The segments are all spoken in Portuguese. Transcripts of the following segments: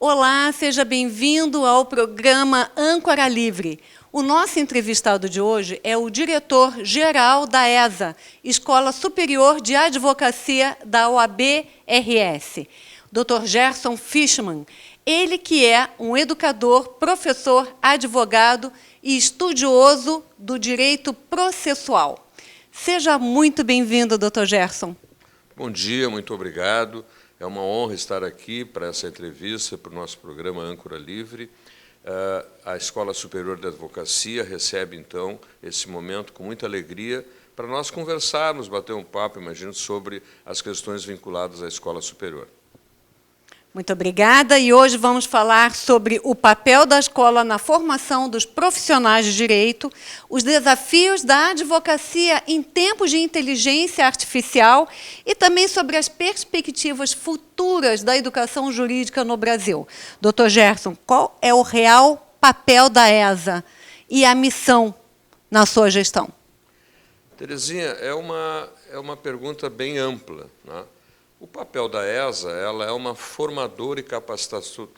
Olá, seja bem-vindo ao programa Âncora Livre. O nosso entrevistado de hoje é o diretor-geral da ESA, Escola Superior de Advocacia da OAB-RS, Dr. Gerson Fischmann. Ele que é um educador, professor, advogado e estudioso do direito processual. Seja muito bem-vindo, Dr. Gerson. Bom dia, muito obrigado. É uma honra estar aqui para essa entrevista, para o nosso programa Âncora Livre. A Escola Superior de Advocacia recebe, então, esse momento com muita alegria para nós conversarmos, bater um papo, imagino, sobre as questões vinculadas à Escola Superior. Muito obrigada. E hoje vamos falar sobre o papel da escola na formação dos profissionais de direito, os desafios da advocacia em tempos de inteligência artificial e também sobre as perspectivas futuras da educação jurídica no Brasil. Dr. Gerson, qual é o real papel da ESA e a missão na sua gestão? Terezinha, é uma pergunta bem ampla, né? O papel da ESA, ela é uma formadora e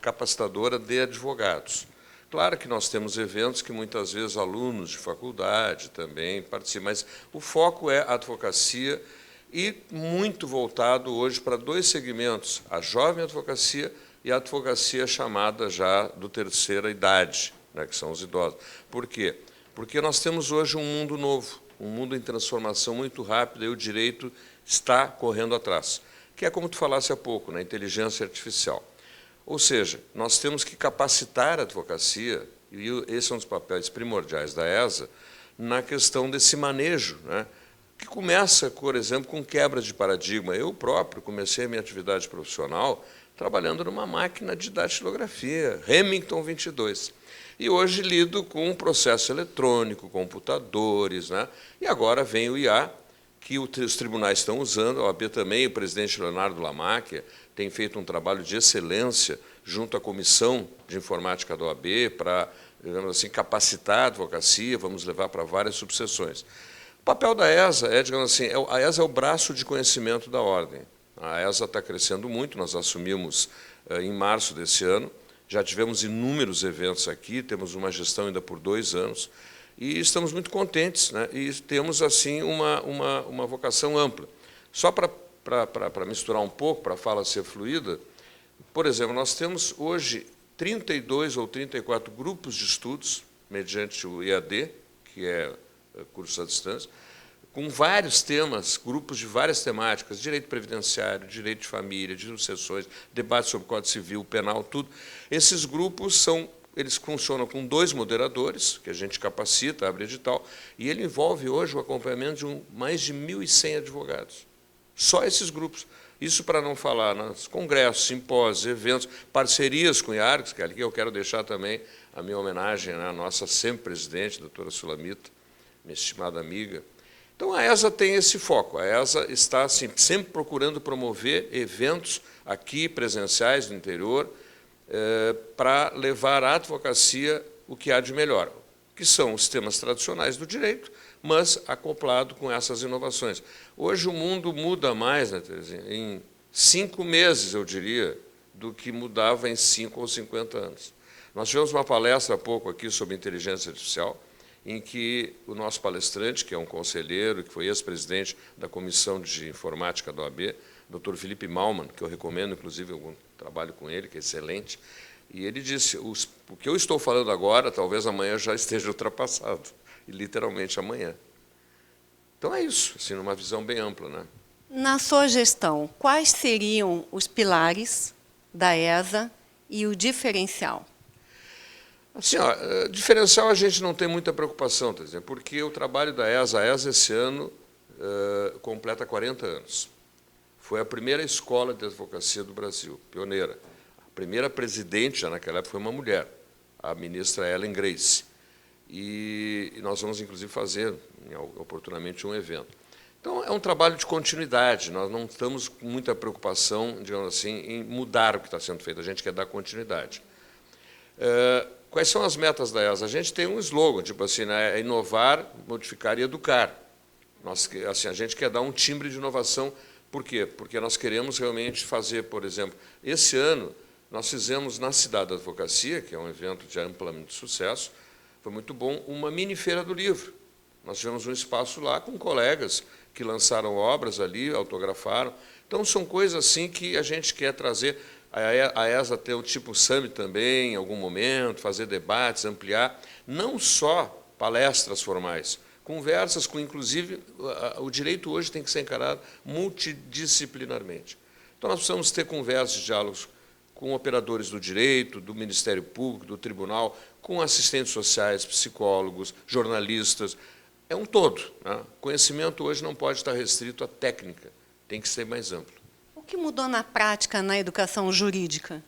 capacitadora de advogados. Claro que nós temos eventos que muitas vezes alunos de faculdade também participam, mas o foco é a advocacia e muito voltado hoje para dois segmentos, a jovem advocacia e a advocacia chamada já do terceira idade, né, que são os idosos. Por quê? Porque nós temos hoje um mundo novo, um mundo em transformação muito rápida e o direito está correndo atrás, que é como tu falasse há pouco, na inteligência artificial. Ou seja, nós temos que capacitar a advocacia, e esse é um dos papéis primordiais da ESA, na questão desse manejo, né, que começa, por exemplo, com quebra de paradigma. Eu próprio comecei a minha atividade profissional trabalhando numa máquina de datilografia, Remington 22. E hoje lido com um processo eletrônico, computadores, né, e agora vem o IA, que os tribunais estão usando, a OAB também, o presidente Leonardo Lamacchia tem feito um trabalho de excelência junto à Comissão de Informática da OAB para, digamos assim, capacitar a advocacia, vamos levar para várias subseções. O papel da ESA é, digamos assim, a ESA é o braço de conhecimento da ordem. A ESA está crescendo muito, nós assumimos em março desse ano, já tivemos inúmeros eventos aqui, temos uma gestão ainda por 2 anos, e estamos muito contentes, né? E temos, assim, uma vocação ampla. Só para misturar um pouco, para a fala ser fluida, por exemplo, nós temos hoje 32 ou 34 grupos de estudos, mediante o EAD, que é curso à distância, com vários temas, grupos de várias temáticas, direito previdenciário, direito de família, de sucessões, debate sobre Código Civil, penal, tudo. Esses grupos eles funcionam com 2 moderadores, que a gente capacita, abre edital, e ele envolve hoje o acompanhamento de mais de 1.100 advogados. Só esses grupos. Isso para não falar nos congressos, simpósios, eventos, parcerias com IARCS, que aqui eu quero deixar também a minha homenagem à nossa sempre presidente, doutora Sulamita, minha estimada amiga. Então, a ESA tem esse foco. A ESA está assim, sempre procurando promover eventos aqui, presenciais, no interior, para levar à advocacia o que há de melhor, que são os temas tradicionais do direito, mas acoplado com essas inovações. Hoje o mundo muda mais, né, Terezinha, em 5 meses, eu diria, do que mudava em 5 ou 50 anos. Nós tivemos uma palestra há pouco aqui sobre inteligência artificial, em que o nosso palestrante, que é um conselheiro, que foi ex-presidente da Comissão de Informática da OAB, Dr. Felipe Malman, que eu recomendo, inclusive, algum trabalho com ele, que é excelente, e ele disse, o que eu estou falando agora, talvez amanhã já esteja ultrapassado, e literalmente amanhã. Então é isso, assim, numa visão bem ampla, né? Na sua gestão, quais seriam os pilares da ESA e o diferencial? Assim, diferencial a gente não tem muita preocupação, porque o trabalho da ESA, esse ano completa 40 anos. Foi a primeira escola de advocacia do Brasil, pioneira. A primeira presidente, já naquela época, foi uma mulher, a ministra Ellen Grace. E nós vamos, inclusive, fazer, oportunamente, um evento. Então, é um trabalho de continuidade, nós não estamos com muita preocupação, digamos assim, em mudar o que está sendo feito, a gente quer dar continuidade. Quais são as metas da ESA? A gente tem um slogan, tipo assim, né, é inovar, modificar e educar. A gente quer dar um timbre de inovação. Por quê? Porque nós queremos realmente fazer, por exemplo, esse ano Nós fizemos na Cidade da Advocacia, que é um evento de amplamente sucesso, foi muito bom, uma mini feira do livro. Nós tivemos um espaço lá com colegas que lançaram obras ali, autografaram. Então, são coisas assim que a gente quer trazer. A ESA tem o tipo Summit também, em algum momento, fazer debates, ampliar, não só palestras formais, conversas com, inclusive, o direito hoje tem que ser encarado multidisciplinarmente. Então, nós precisamos ter conversas, diálogos com operadores do direito, do Ministério Público, do Tribunal, com assistentes sociais, psicólogos, jornalistas. É um todo, né? Conhecimento hoje não pode estar restrito à técnica, tem que ser mais amplo. O que mudou na prática na educação jurídica?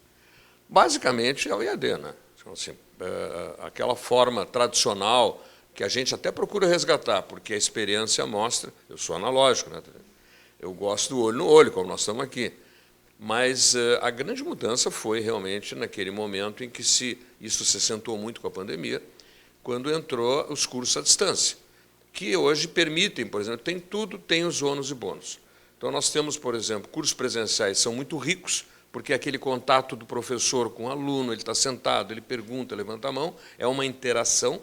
Basicamente é o IAD, né? Então, assim, aquela forma tradicional que a gente até procura resgatar, porque a experiência mostra, eu sou analógico, né? Eu gosto do olho no olho, como nós estamos aqui. Mas a grande mudança foi realmente naquele momento em que isso se acentuou muito com a pandemia, quando entrou os cursos à distância, que hoje permitem, por exemplo, tem tudo, tem os ônus e bônus. Então, nós temos, por exemplo, cursos presenciais são muito ricos, porque aquele contato do professor com o aluno, ele está sentado, ele pergunta, levanta a mão, é uma interação,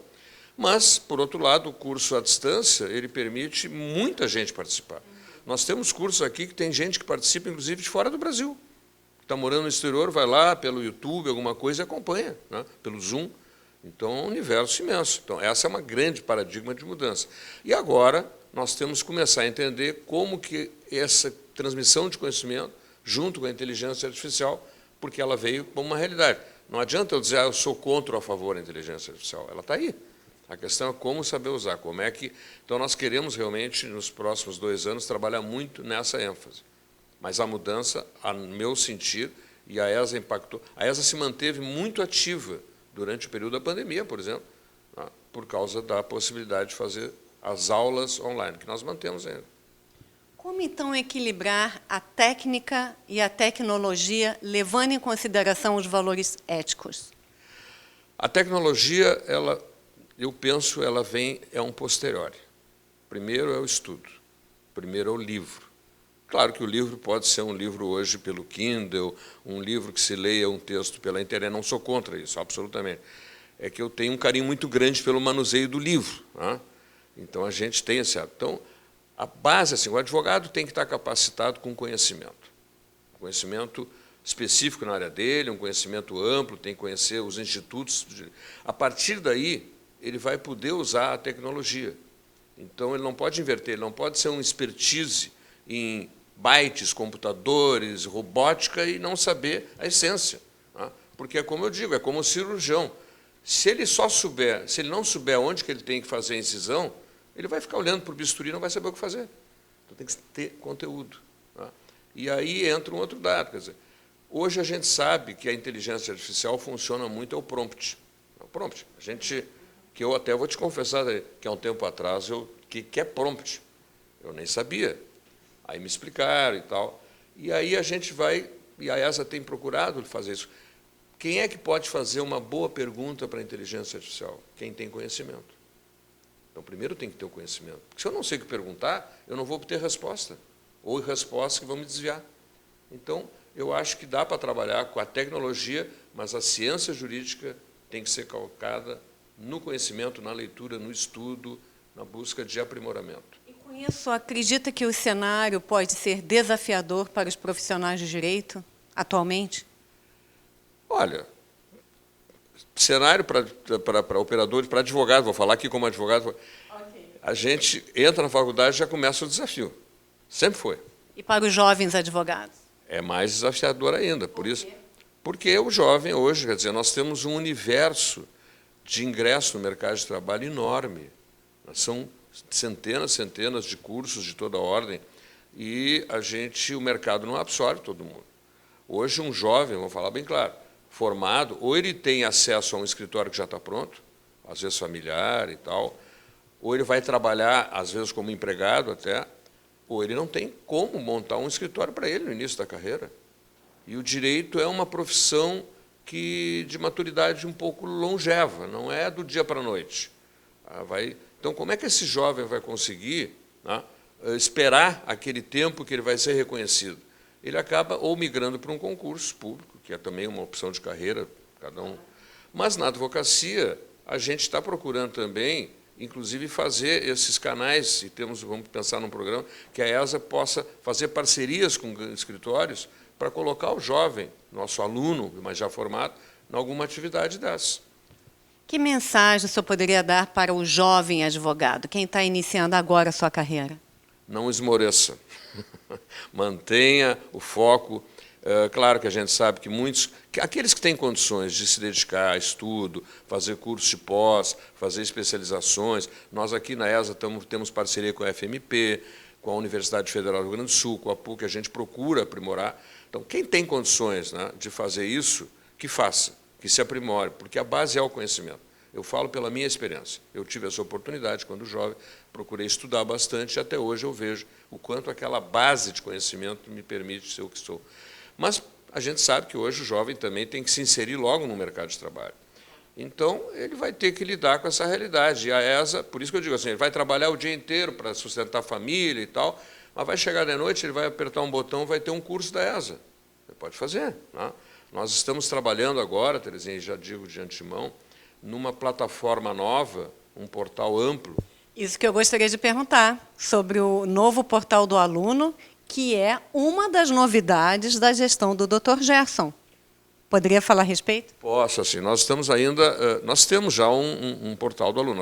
mas, por outro lado, o curso à distância, ele permite muita gente participar. Nós temos cursos aqui que tem gente que participa, inclusive, de fora do Brasil. Está morando no exterior, vai lá pelo YouTube, alguma coisa, e acompanha, né? Pelo Zoom. Então, é um universo imenso. Então, essa é uma grande paradigma de mudança. E agora, nós temos que começar a entender como que essa transmissão de conhecimento, junto com a inteligência artificial, porque ela veio como uma realidade. Não adianta eu dizer, eu sou contra ou a favor da inteligência artificial. Ela está aí. A questão é como saber usar, como é que... Então, nós queremos realmente, nos próximos 2 anos, trabalhar muito nessa ênfase. Mas a mudança, a meu sentir, e a ESA impactou... A ESA se manteve muito ativa durante o período da pandemia, por exemplo, né, por causa da possibilidade de fazer as aulas online, que nós mantemos ainda. Como, então, equilibrar a técnica e a tecnologia, levando em consideração os valores éticos? A tecnologia, eu penso, ela vem, é um posteriori. Primeiro é o estudo, primeiro é o livro. Claro que o livro pode ser um livro hoje pelo Kindle, um livro que se leia um texto pela internet, não sou contra isso, absolutamente. É que eu tenho um carinho muito grande pelo manuseio do livro, né? Então, a gente tem esse... Então, a base, assim, o advogado tem que estar capacitado com conhecimento. Conhecimento específico na área dele, um conhecimento amplo, tem que conhecer os institutos. A partir daí, ele vai poder usar a tecnologia. Então, ele não pode inverter, ele não pode ser um expertise em bytes, computadores, robótica e não saber a essência, né? Porque, é como eu digo, é como o cirurgião. Se ele não souber onde que ele tem que fazer a incisão, ele vai ficar olhando para o bisturi e não vai saber o que fazer. Então, tem que ter conteúdo, né? E aí entra um outro dado. Quer dizer, hoje a gente sabe que a inteligência artificial funciona muito, é o prompt. O prompt. Que eu até vou te confessar que há um tempo atrás, que é prompt. Eu nem sabia. Aí me explicaram e tal. E aí a gente vai, e a ESA tem procurado fazer isso. Quem é que pode fazer uma boa pergunta para a inteligência artificial? Quem tem conhecimento. Então, primeiro tem que ter o conhecimento. Porque se eu não sei o que perguntar, eu não vou obter resposta. Ou respostas que vão me desviar. Então, eu acho que dá para trabalhar com a tecnologia, mas a ciência jurídica tem que ser calcada no conhecimento, na leitura, no estudo, na busca de aprimoramento. E com isso, acredita que o cenário pode ser desafiador para os profissionais de direito, atualmente? Olha, cenário para operadores, para advogados, vou falar aqui como advogado, okay. A gente entra na faculdade e já começa o desafio. Sempre foi. E para os jovens advogados? É mais desafiador ainda. Por isso, porque o jovem hoje, quer dizer, nós temos um universo de ingresso no mercado de trabalho enorme. São centenas de cursos de toda ordem e o mercado não absorve todo mundo. Hoje, um jovem, vou falar bem claro, formado, ou ele tem acesso a um escritório que já está pronto, às vezes familiar e tal, ou ele vai trabalhar, às vezes, como empregado até, ou ele não tem como montar um escritório para ele no início da carreira. E o direito é uma profissão de maturidade um pouco longeva, não é do dia para a noite. Então, como é que esse jovem vai conseguir, né, esperar aquele tempo que ele vai ser reconhecido? Ele acaba ou migrando para um concurso público, que é também uma opção de carreira, cada um. Mas na advocacia, a gente está procurando também, inclusive, fazer esses canais, e vamos pensar num programa, que a ESA possa fazer parcerias com escritórios para colocar o jovem, nosso aluno, mas já formado, em alguma atividade dessa. Que mensagem o senhor poderia dar para o jovem advogado, quem está iniciando agora a sua carreira? Não esmoreça. Mantenha o foco. Claro que a gente sabe que aqueles que têm condições de se dedicar a estudo, fazer cursos de pós, fazer especializações, nós aqui na ESA temos parceria com a FMP, com a Universidade Federal do Rio Grande do Sul, com a PUC, a gente procura aprimorar. Então, quem tem condições, né, de fazer isso, que faça, que se aprimore, porque a base é o conhecimento. Eu falo pela minha experiência. Eu tive essa oportunidade quando jovem, procurei estudar bastante e até hoje eu vejo o quanto aquela base de conhecimento me permite ser o que sou. Mas a gente sabe que hoje o jovem também tem que se inserir logo no mercado de trabalho. Então, ele vai ter que lidar com essa realidade. E a ESA, por isso que eu digo assim, ele vai trabalhar o dia inteiro para sustentar a família e tal, mas vai chegar de noite, ele vai apertar um botão, vai ter um curso da ESA. Ele pode fazer. Né? Nós estamos trabalhando agora, Terezinha, já digo de antemão, numa plataforma nova, um portal amplo. Isso que eu gostaria de perguntar, sobre o novo portal do aluno, que é uma das novidades da gestão do Dr. Gerson. Poderia falar a respeito? Posso, assim, nós temos já um portal do aluno,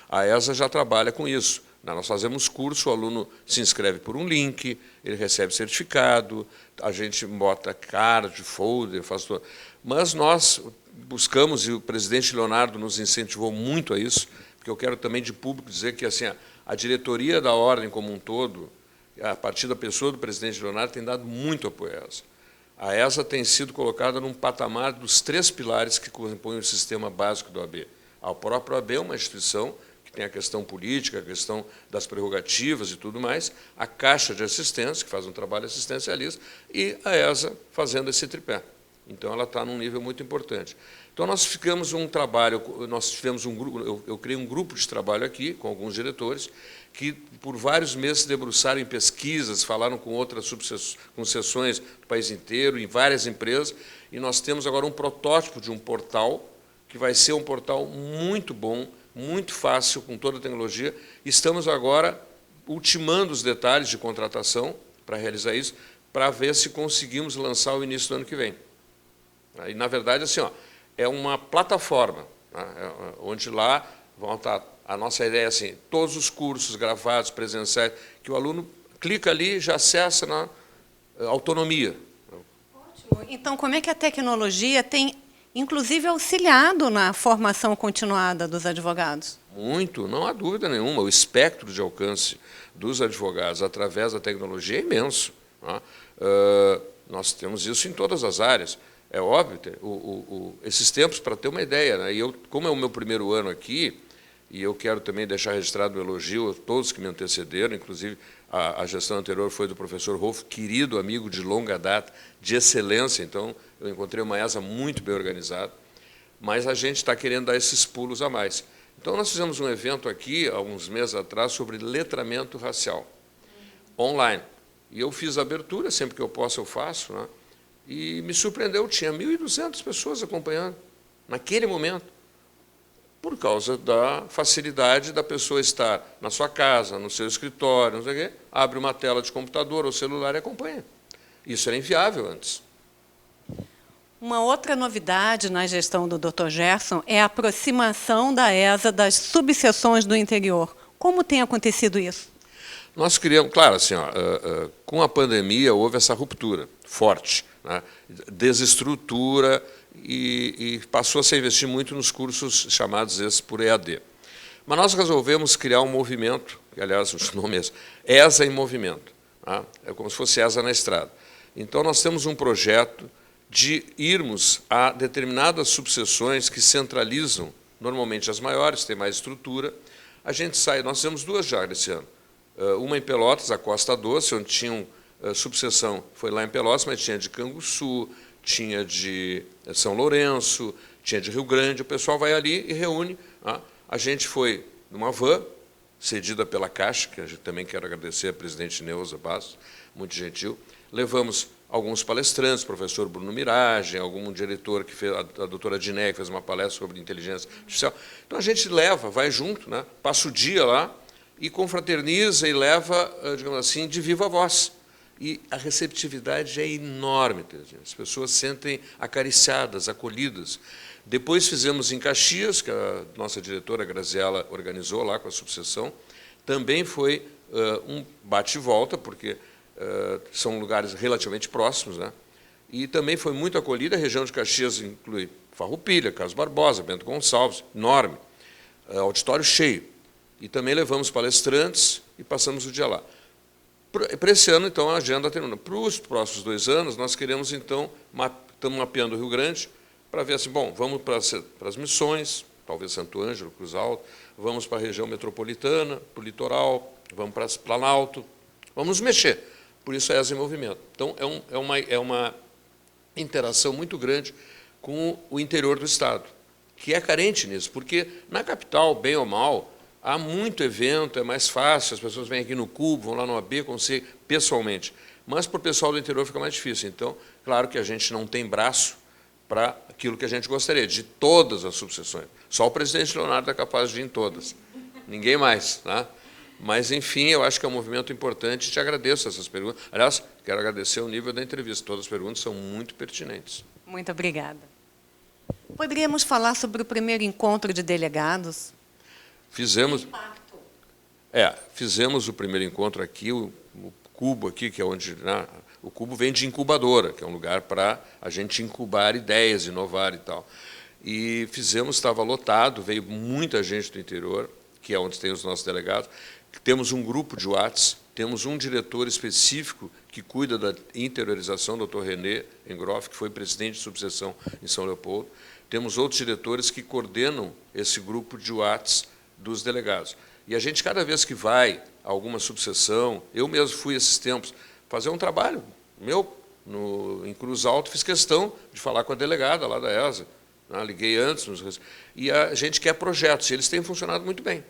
a ESA já trabalha com isso. Nós fazemos curso, o aluno se inscreve por um link, ele recebe certificado, a gente bota card, folder, faz tudo. Mas nós buscamos, e o presidente Leonardo nos incentivou muito a isso, porque eu quero também de público dizer que assim, a diretoria da Ordem como um todo, a partir da pessoa do presidente Leonardo, tem dado muito apoio à ESA. A ESA tem sido colocada num patamar dos 3 pilares que compõem o sistema básico do AB. O próprio AB é uma instituição que tem a questão política, a questão das prerrogativas e tudo mais, a Caixa de Assistência, que faz um trabalho assistencialista, e a ESA fazendo esse tripé. Então, ela está num nível muito importante. Então, nós ficamos um trabalho, nós tivemos um grupo, eu criei um grupo de trabalho aqui, com alguns diretores, que por vários meses se debruçaram em pesquisas, falaram com outras concessões do país inteiro, em várias empresas, e nós temos agora um protótipo de um portal, que vai ser um portal muito bom, muito fácil, com toda a tecnologia. Estamos agora ultimando os detalhes de contratação para realizar isso, para ver se conseguimos lançar o início do ano que vem. E, na verdade, assim, é uma plataforma, né, onde lá vão estar. A nossa ideia é assim, todos os cursos gravados, presenciais, que o aluno clica ali e já acessa na autonomia. Ótimo. Então, como é que a tecnologia tem, inclusive, auxiliado na formação continuada dos advogados? Muito, não há dúvida nenhuma. O espectro de alcance dos advogados através da tecnologia é imenso. Né? Nós temos isso em todas as áreas. É óbvio, esses tempos, para ter uma ideia, né? E como é o meu primeiro ano aqui, e eu quero também deixar registrado um elogio a todos que me antecederam, inclusive a gestão anterior foi do professor Rolf, querido amigo de longa data, de excelência, então eu encontrei uma ESA muito bem organizada, mas a gente está querendo dar esses pulos a mais. Então, nós fizemos um evento aqui, há uns meses atrás, sobre letramento racial, online. E eu fiz a abertura, sempre que eu posso eu faço, né? E me surpreendeu, tinha 1.200 pessoas acompanhando, naquele momento, por causa da facilidade da pessoa estar na sua casa, no seu escritório, não sei o quê, abre uma tela de computador ou celular e acompanha. Isso era inviável antes. Uma outra novidade na gestão do Dr. Gerson é a aproximação da ESA das subseções do interior. Como tem acontecido isso? Nós criamos, claro, assim, com a pandemia houve essa ruptura forte, né, desestrutura e passou a se investir muito nos cursos chamados esses por EAD. Mas nós resolvemos criar um movimento, que, aliás, o nome é ESA em Movimento. Tá? É como se fosse ESA na estrada. Então, nós temos um projeto de irmos a determinadas subseções que centralizam, normalmente as maiores, têm mais estrutura. A gente sai, nós fizemos 2 já esse ano. Uma em Pelotas, a Costa Doce, onde tinha subseção, foi lá em Pelotas, mas tinha de Canguçu, tinha de São Lourenço, tinha de Rio Grande, o pessoal vai ali e reúne. Tá? A gente foi numa van, cedida pela Caixa, que eu também quero agradecer a presidente Neuza Bastos, muito gentil, levamos alguns palestrantes, o professor Bruno Miragem, algum diretor que fez, a doutora Diné, que fez uma palestra sobre inteligência artificial. Então, a gente leva, vai junto, né, passa o dia lá e confraterniza e leva, digamos assim, de viva voz. E a receptividade é enorme, Terezinha. As pessoas se sentem acariciadas, acolhidas. Depois fizemos em Caxias, que a nossa diretora Graziela organizou lá com a subseção. Também foi um bate e volta, porque são lugares relativamente próximos, né? E também foi muito acolhida. A região de Caxias inclui Farroupilha, Carlos Barbosa, Bento Gonçalves, enorme, auditório cheio. E também levamos palestrantes e passamos o dia lá. Para esse ano, então, a agenda termina. Para os próximos 2 anos, nós queremos, então, estamos mapeando o Rio Grande, para ver assim, bom, vamos para as missões, talvez Santo Ângelo, Cruz Alta, vamos para a região metropolitana, para o litoral, vamos para Planalto, vamos nos mexer. Por isso, a ESA em movimento. Então, é uma interação muito grande com o interior do Estado, que é carente nisso, porque na capital, bem ou mal, há muito evento, é mais fácil, as pessoas vêm aqui no Cubo, vão lá no AB, conseguem pessoalmente. Mas para o pessoal do interior fica mais difícil. Então, claro que a gente não tem braço para aquilo que a gente gostaria, de todas as subseções. Só o presidente Leonardo é capaz de ir em todas. Ninguém mais. Né? Mas, enfim, eu acho que é um movimento importante e te agradeço essas perguntas. Aliás, quero agradecer o nível da entrevista. Todas as perguntas são muito pertinentes. Muito obrigada. Poderíamos falar sobre o primeiro encontro de delegados? Fizemos o primeiro encontro aqui, o Cubo aqui, que é onde... Né, o Cubo vem de incubadora, que é um lugar para a gente incubar ideias, inovar e tal. E fizemos, estava lotado, veio muita gente do interior, que é onde tem os nossos delegados. Temos um grupo de WhatsApp, temos um diretor específico que cuida da interiorização, o Dr. René Engroff, que foi presidente de subseção em São Leopoldo. Temos outros diretores que coordenam esse grupo de WhatsApp dos delegados. E a gente, cada vez que vai a alguma subseção, eu mesmo fui esses tempos, fazer um trabalho meu em Cruz Alta, fiz questão de falar com a delegada lá da ESA, né, liguei antes, e a gente quer projetos, e eles têm funcionado muito bem.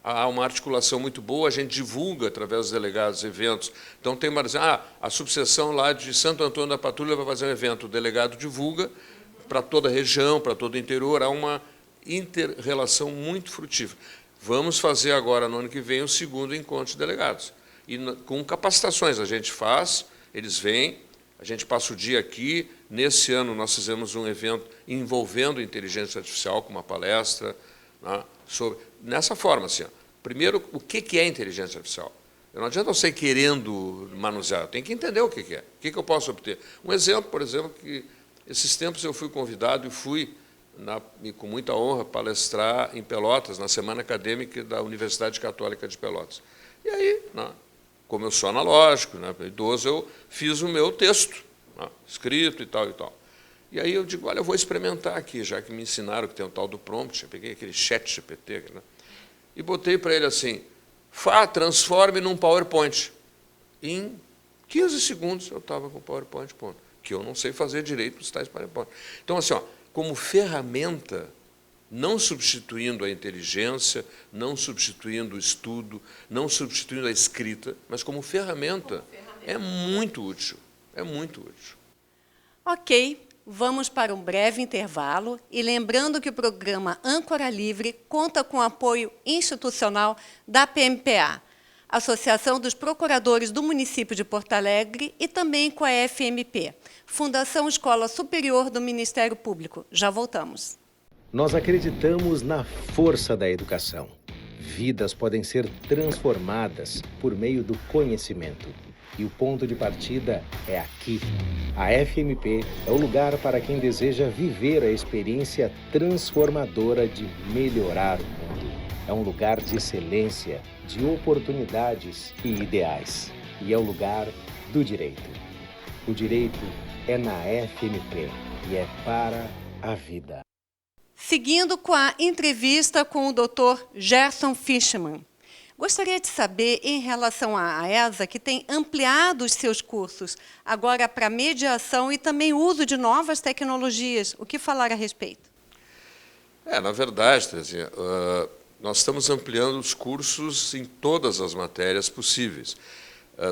Há uma articulação muito boa, a gente divulga, através dos delegados, eventos. Então, tem uma a subseção lá de Santo Antônio da Patrulha vai fazer um evento, o delegado divulga para toda a região, para todo o interior, há uma inter-relação muito frutífera. Vamos fazer agora, no ano que vem, o segundo encontro de delegados. E com capacitações, a gente faz, eles vêm, a gente passa o dia aqui. Nesse ano, nós fizemos um evento envolvendo inteligência artificial, com uma palestra, né, nessa forma, assim, ó. Primeiro, o que é inteligência artificial? Não adianta eu sair querendo manusear, eu tenho que entender o que é, o que eu posso obter. Um exemplo, por exemplo, que esses tempos eu fui convidado e fui, com muita honra, palestrar em Pelotas, na Semana Acadêmica da Universidade Católica de Pelotas. E aí, né, como eu sou analógico, né, idoso, eu fiz o meu texto, né, escrito e tal e tal. E aí eu digo, olha, eu vou experimentar aqui, já que me ensinaram que tem o tal do prompt, eu peguei aquele chat GPT, né, e botei para ele assim, transforme num PowerPoint. Em 15 segundos eu estava com o PowerPoint pronto, que eu não sei fazer direito os tais PowerPoint. Então, assim, ó, como ferramenta, não substituindo a inteligência, não substituindo o estudo, não substituindo a escrita, mas como ferramenta, é muito útil, é muito útil. Ok, vamos para um breve intervalo e lembrando que o programa Âncora Livre conta com apoio institucional da PMPA, Associação dos Procuradores do Município de Porto Alegre, e também com a FMP, Fundação Escola Superior do Ministério Público. Já voltamos. Nós acreditamos na força da educação. Vidas podem ser transformadas por meio do conhecimento. E o ponto de partida é aqui. A FMP é o lugar para quem deseja viver a experiência transformadora de melhorar o mundo. É um lugar de excelência, de oportunidades e ideais. E é o lugar do direito. O direito é na FMP e é para a vida. Seguindo com a entrevista com o Dr. Gerson Fischmann. Gostaria de saber, em relação à ESA, que tem ampliado os seus cursos agora para mediação e também uso de novas tecnologias. O que falar a respeito? Na verdade, Terezinha, nós estamos ampliando os cursos em todas as matérias possíveis.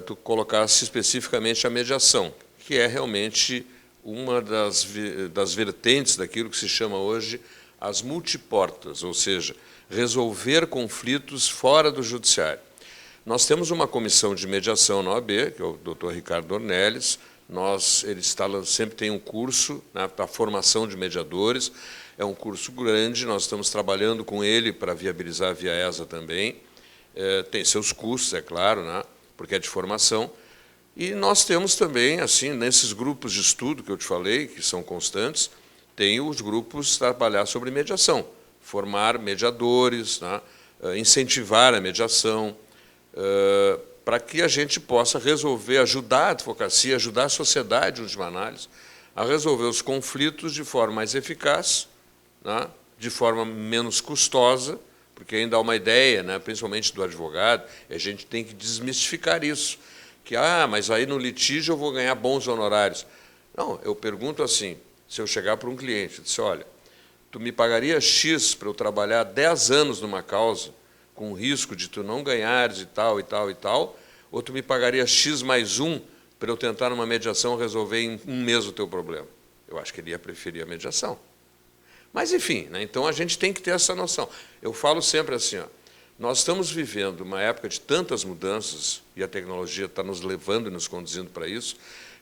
Tu colocaste especificamente a mediação, que é realmente uma das vertentes daquilo que se chama hoje as multiportas, ou seja, resolver conflitos fora do judiciário. Nós temos uma comissão de mediação na OAB, que é o Dr. Ricardo Ornelis. Ele sempre tem um curso, né, para a formação de mediadores. É um curso grande, nós estamos trabalhando com ele para viabilizar via ESA também. Tem seus custos, é claro, né, porque é de formação. E nós temos também, assim, nesses grupos de estudo que eu te falei, que são constantes, tem os grupos trabalhar sobre mediação, formar mediadores, né, incentivar a mediação, para que a gente possa resolver, ajudar a advocacia, ajudar a sociedade, em última análise, a resolver os conflitos de forma mais eficaz, né, de forma menos custosa, porque ainda há uma ideia, né, principalmente do advogado, e a gente tem que desmistificar isso, que, mas aí no litígio eu vou ganhar bons honorários. Não, eu pergunto assim, se eu chegar para um cliente e disser, olha, tu me pagaria X para eu trabalhar 10 anos numa causa, com o risco de tu não ganhares e tal, e tal, e tal, ou tu me pagaria X mais 1 para eu tentar numa mediação resolver em um mês o teu problema? Eu acho que ele ia preferir a mediação. Mas, enfim, né, então a gente tem que ter essa noção. Eu falo sempre assim, nós estamos vivendo uma época de tantas mudanças, e a tecnologia está nos levando e nos conduzindo para isso,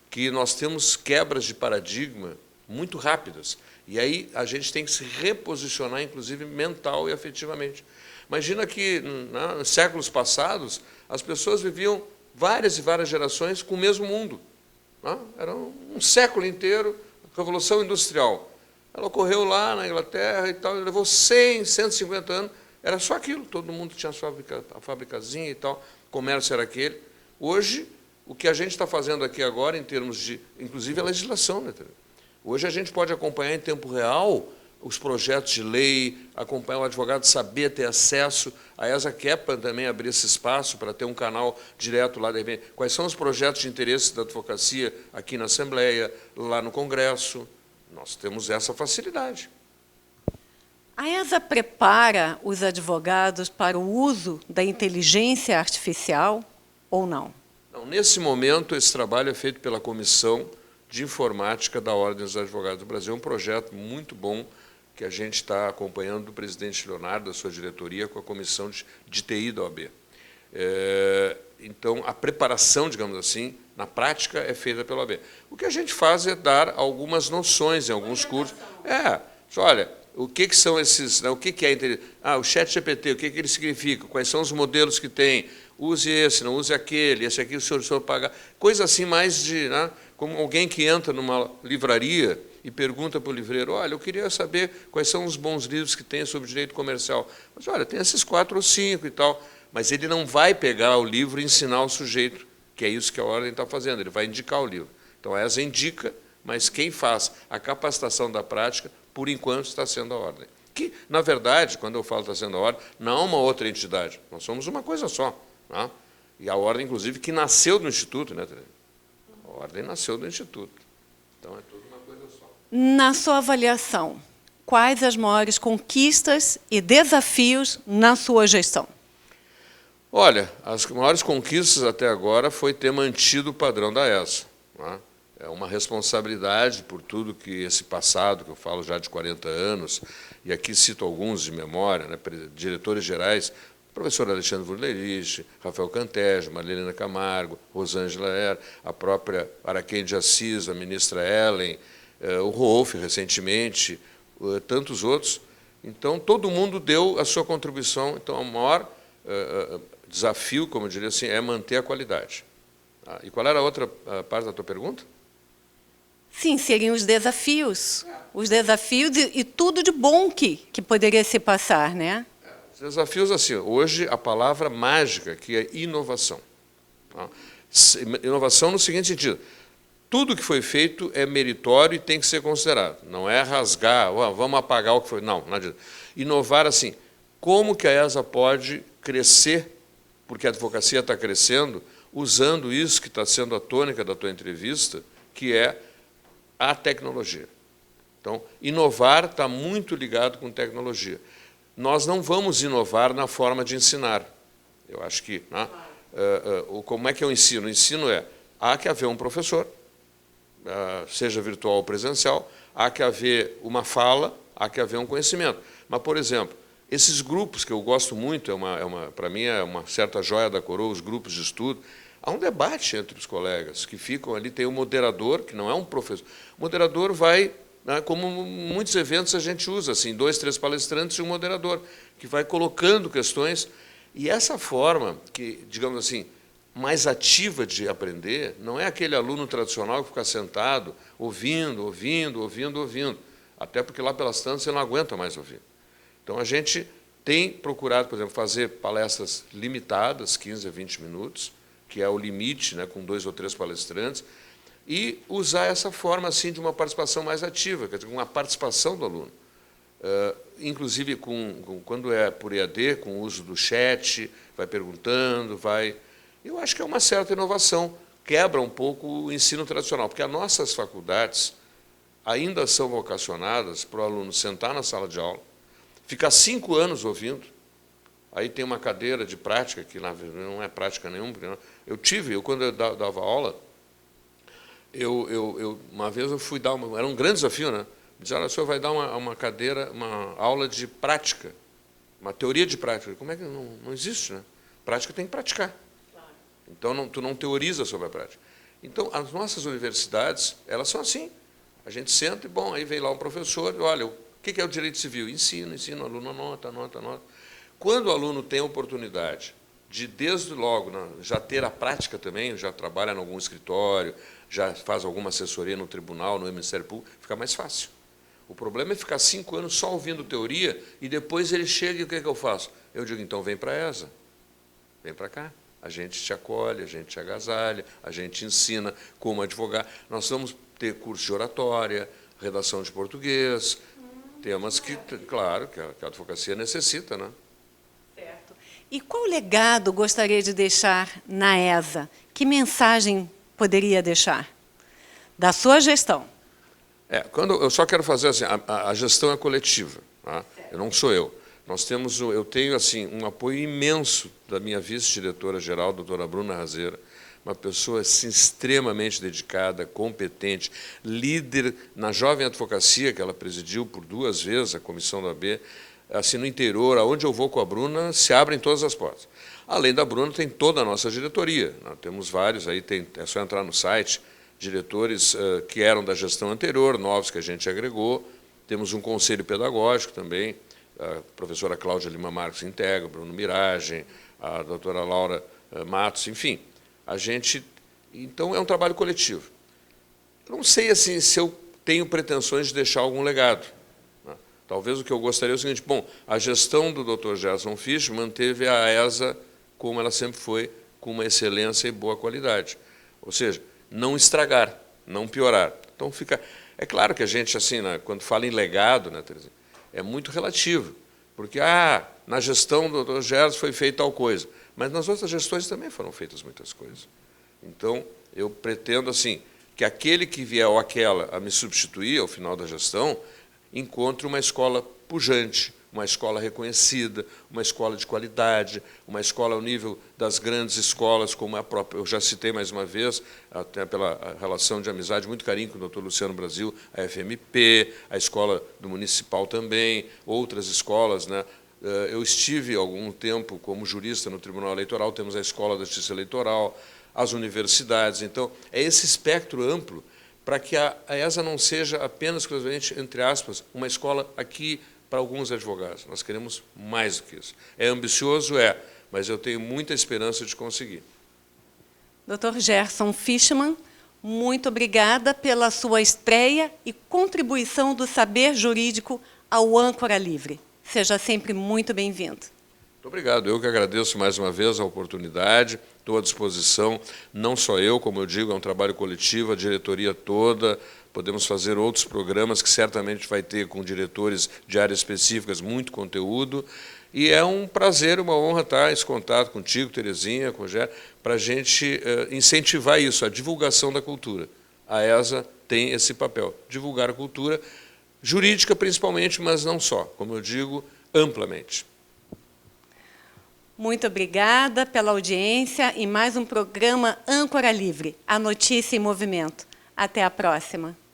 que nós temos quebras de paradigma muito rápidas. E aí a gente tem que se reposicionar, inclusive mental e afetivamente. Imagina que, nos séculos passados, as pessoas viviam várias e várias gerações com o mesmo mundo. Era um século inteiro, a Revolução Industrial. Ela ocorreu lá na Inglaterra e tal, levou 100, 150 anos, era só aquilo, todo mundo tinha a fabricazinha e tal, o comércio era aquele. Hoje, o que a gente está fazendo aqui agora, em termos de, inclusive, a legislação, né? Hoje a gente pode acompanhar em tempo real os projetos de lei, acompanhar o advogado, saber ter acesso. A ESA quer também abrir esse espaço para ter um canal direto lá. Quais são os projetos de interesse da advocacia aqui na Assembleia, lá no Congresso? Nós temos essa facilidade. A ESA prepara os advogados para o uso da inteligência artificial ou não? Não, nesse momento, esse trabalho é feito pela Comissão de Informática da Ordem dos Advogados do Brasil. É um projeto muito bom que a gente está acompanhando do presidente Leonardo, da sua diretoria, com a Comissão de TI da OAB. Então, a preparação, digamos assim, na prática, é feita pela OAB. O que a gente faz é dar algumas noções em alguns cursos. Olha, o que são esses, né, o que é inteligência? O ChatGPT, o que ele significa? Quais são os modelos que tem? Use esse, não use aquele, esse aqui o senhor paga. Coisa assim mais de, né, como alguém que entra numa livraria e pergunta para o livreiro, olha, eu queria saber quais são os bons livros que tem sobre direito comercial. Mas, olha, tem esses 4 ou 5 e tal. Mas ele não vai pegar o livro e ensinar o sujeito, que é isso que a Ordem está fazendo, ele vai indicar o livro. Então, a ESA indica, mas quem faz a capacitação da prática, por enquanto, está sendo a Ordem. Que, na verdade, quando eu falo está sendo a Ordem, não é uma outra entidade, nós somos uma coisa só. Né? E a Ordem, inclusive, que nasceu do Instituto, né? A Ordem nasceu do Instituto. Então, é tudo uma coisa só. Na sua avaliação, quais as maiores conquistas e desafios na sua gestão? Olha, as maiores conquistas até agora foi ter mantido o padrão da ESA. Né? É uma responsabilidade por tudo que esse passado, que eu falo já de 40 anos, e aqui cito alguns de memória, né? Diretores gerais, professor Alexandre Wunderlich, Rafael Cantejo, Marilena Camargo, Rosângela Er, a própria Araquém de Assis, a ministra Ellen, o Rolf, recentemente, tantos outros. Então, todo mundo deu a sua contribuição. Então, o maior desafio, como eu diria assim, é manter a qualidade. E qual era a outra parte da tua pergunta? Sim, seriam os desafios. Os desafios e tudo de bom que poderia se passar, né? Os desafios, assim, hoje a palavra mágica aqui é inovação. Inovação no seguinte sentido, tudo que foi feito é meritório e tem que ser considerado. Não é rasgar, vamos apagar o que foi. Não, não adianta. Inovar, assim, como que a ESA pode crescer, porque a advocacia está crescendo, usando isso que está sendo a tônica da tua entrevista, que é a tecnologia. Então, inovar está muito ligado com tecnologia. Nós não vamos inovar na forma de ensinar. Eu acho que... Né, como é que eu ensino? O ensino há que haver um professor, seja virtual ou presencial, há que haver uma fala, há que haver um conhecimento. Mas, por exemplo, esses grupos que eu gosto muito, para mim é uma certa joia da coroa, os grupos de estudo, há um debate entre os colegas que ficam ali, tem um moderador, que não é um professor. O moderador vai, né, como muitos eventos a gente usa, assim, 2, 3 palestrantes e um moderador, que vai colocando questões. E essa forma, que, digamos assim, mais ativa de aprender, não é aquele aluno tradicional que fica sentado, ouvindo. Até porque lá pelas tantas você não aguenta mais ouvir. Então, a gente tem procurado, por exemplo, fazer palestras limitadas, 15 a 20 minutos, que é o limite, né, com 2 ou 3 palestrantes, e usar essa forma assim, de uma participação mais ativa, quer dizer, uma participação do aluno. Inclusive, quando é por EAD, com o uso do chat, vai perguntando, vai... Eu acho que é uma certa inovação, quebra um pouco o ensino tradicional, porque as nossas faculdades ainda são vocacionadas para o aluno sentar na sala de aula, ficar 5 anos ouvindo, aí tem uma cadeira de prática, que não é prática nenhuma. Quando eu dava aula, uma vez eu fui dar era um grande desafio, né? Me disseram, o senhor vai dar uma cadeira, uma aula de prática, uma teoria de prática. Como é que não existe, né? Prática tem que praticar. Então, tu não teoriza sobre a prática. Então, as nossas universidades, elas são assim. A gente senta e, bom, aí vem lá um professor, olha, o que é o direito civil? Ensina, o aluno anota. Quando o aluno tem a oportunidade de, desde logo, já ter a prática também, já trabalha em algum escritório, já faz alguma assessoria no tribunal, no Ministério Público, fica mais fácil. O problema é ficar 5 anos só ouvindo teoria e depois ele chega e o que eu faço? Eu digo, então, vem para a ESA, vem para cá. A gente te acolhe, a gente te agasalha, a gente ensina como advogar. Nós vamos ter curso de oratória, redação de português, temas que, claro, que a advocacia necessita, né? Certo. E qual legado gostaria de deixar na ESA? Que mensagem poderia deixar da sua gestão? Eu só quero fazer assim, a gestão é coletiva, tá? Eu não sou eu. Eu tenho assim um apoio imenso da minha vice-diretora-geral, doutora Bruna Razeira, uma pessoa assim, extremamente dedicada, competente, líder na jovem advocacia, que ela presidiu por 2 vezes, a comissão da AB, assim, no interior, aonde eu vou com a Bruna, se abrem todas as portas. Além da Bruna, tem toda a nossa diretoria. Nós temos vários, aí é só entrar no site, diretores que eram da gestão anterior, novos que a gente agregou. Temos um conselho pedagógico também, a professora Cláudia Lima Marques integra, Bruno Miragem, a doutora Laura Matos, enfim. Então, é um trabalho coletivo. Eu não sei assim, se eu tenho pretensões de deixar algum legado. Né? Talvez o que eu gostaria é o seguinte, bom, a gestão do Dr. Gerson Fisch manteve a ESA como ela sempre foi, com uma excelência e boa qualidade. Ou seja, não estragar, não piorar. Então, é claro que a gente, assim, né, quando fala em legado, né, Terezinha, é muito relativo, porque na gestão do Dr. Gerson foi feita tal coisa, mas nas outras gestões também foram feitas muitas coisas. Então, eu pretendo assim, que aquele que vier ou aquela a me substituir ao final da gestão encontre uma escola pujante, uma escola reconhecida, uma escola de qualidade, uma escola ao nível das grandes escolas, como a própria, eu já citei mais uma vez, até pela relação de amizade, muito carinho com o Dr. Luciano Brasil, a FMP, a escola do Municipal também, outras escolas, né? Eu estive algum tempo como jurista no Tribunal Eleitoral, temos a Escola da Justiça Eleitoral, as universidades. Então, é esse espectro amplo para que a ESA não seja apenas, exclusivamente, entre aspas, uma escola aqui para alguns advogados. Nós queremos mais do que isso. É ambicioso? É, mas eu tenho muita esperança de conseguir. Dr. Gerson Fischmann, muito obrigada pela sua estreia e contribuição do saber jurídico ao Âncora Livre. Seja sempre muito bem-vindo. Muito obrigado. Eu que agradeço mais uma vez a oportunidade, estou à disposição, não só eu, como eu digo, é um trabalho coletivo, a diretoria toda, podemos fazer outros programas que certamente vai ter com diretores de áreas específicas muito conteúdo, e é um prazer, uma honra estar nesse contato contigo, Terezinha, com o Rogério, para a gente incentivar isso, a divulgação da cultura. A ESA tem esse papel, divulgar a cultura, jurídica principalmente, mas não só, como eu digo, amplamente. Muito obrigada pela audiência e mais um programa Âncora Livre, a notícia em movimento. Até a próxima!